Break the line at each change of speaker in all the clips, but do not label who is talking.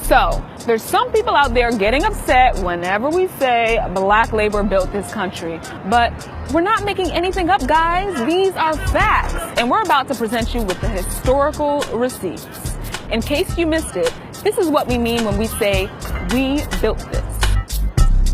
So, there's some people out there getting upset whenever we say black labor built this country. But we're not making anything up, guys. These are facts. And we're about to present you with the historical receipts. In case you missed it, this is what we mean when we say, we built this.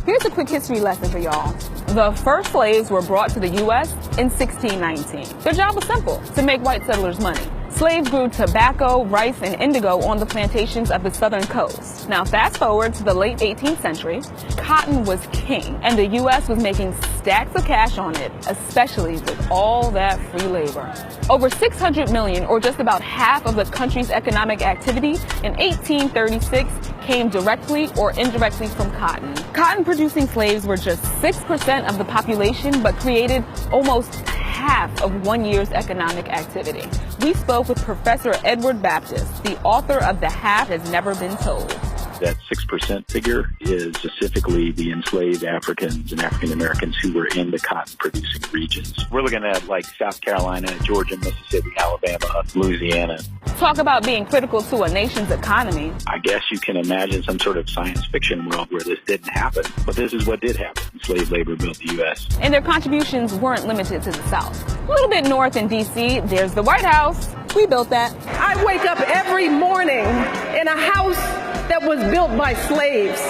Here's a quick history lesson for y'all. The first slaves were brought to the U.S. in 1619. Their job was simple, to make white settlers money. Slaves grew tobacco, rice, and indigo on the plantations of the southern coast. Now, fast forward to the late 18th century, cotton was king, and the U.S. was making stacks of cash on it, especially with all that free labor. Over 600 million, or just about half of the country's economic activity in 1836 came directly or indirectly from cotton. Cotton-producing slaves were just 6% of the population, but created almost half of 1 year's economic activity. We spoke with Professor Edward Baptist, the author of The Half Has Never Been Told.
That 6% figure is specifically the enslaved Africans and African Americans who were in the cotton-producing regions. We're looking at like South Carolina, Georgia, Mississippi, Alabama, Louisiana.
Talk about being critical to a nation's economy.
I guess you can imagine some sort of science fiction world where this didn't happen, but this is what did happen. Slave labor built the U.S.
And their contributions weren't limited to the South. A little bit north in D.C., there's the White House. We built that.
I wake up every morning in a house that was built by slaves.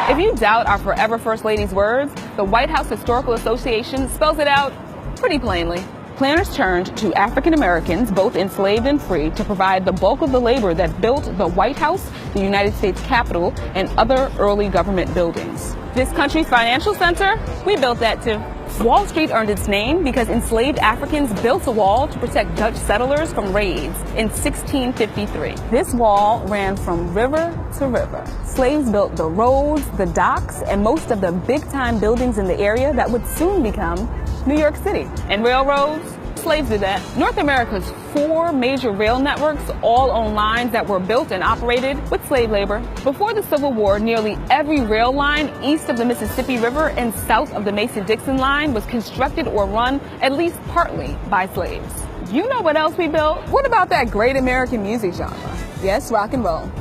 If you doubt our forever First Lady's words, the White House Historical Association spells it out pretty plainly. Planners turned to African Americans, both enslaved and free, to provide the bulk of the labor that built the White House, the United States Capitol, and other early government buildings. This country's financial center, we built that too. Wall Street earned its name because enslaved Africans built a wall to protect Dutch settlers from raids in 1653. This wall ran from river to river. Slaves built the roads, the docks, and most of the big-time buildings in the area that would soon become New York City. And railroads, slaves did that. North America's 4 major rail networks all own lines that were built and operated with slave labor. Before the Civil War, nearly every rail line east of the Mississippi River and south of the Mason-Dixon line was constructed or run at least partly by slaves. You know what else we built? What about that great American music genre? Yes, rock and roll.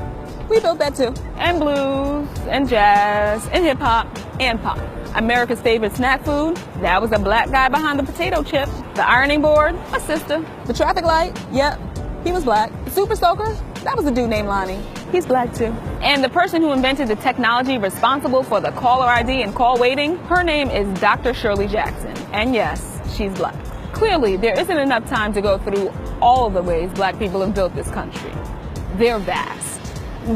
We built that too. And blues, and jazz, and hip hop, and pop. America's favorite snack food, that was a black guy behind the potato chip. The ironing board, a sister. The traffic light, yep, he was black. The super soaker, that was a dude named Lonnie. He's black too. And the person who invented the technology responsible for the caller ID and call waiting, her name is Dr. Shirley Jackson. And yes, she's black. Clearly, there isn't enough time to go through all of the ways black people have built this country. They're vast.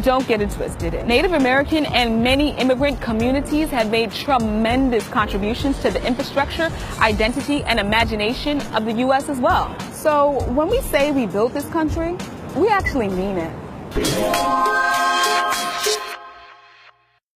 Don't get it twisted. Native American and many immigrant communities have made tremendous contributions to the infrastructure, identity, and imagination of the U.S. as well. So when we say we built this country, we actually mean it.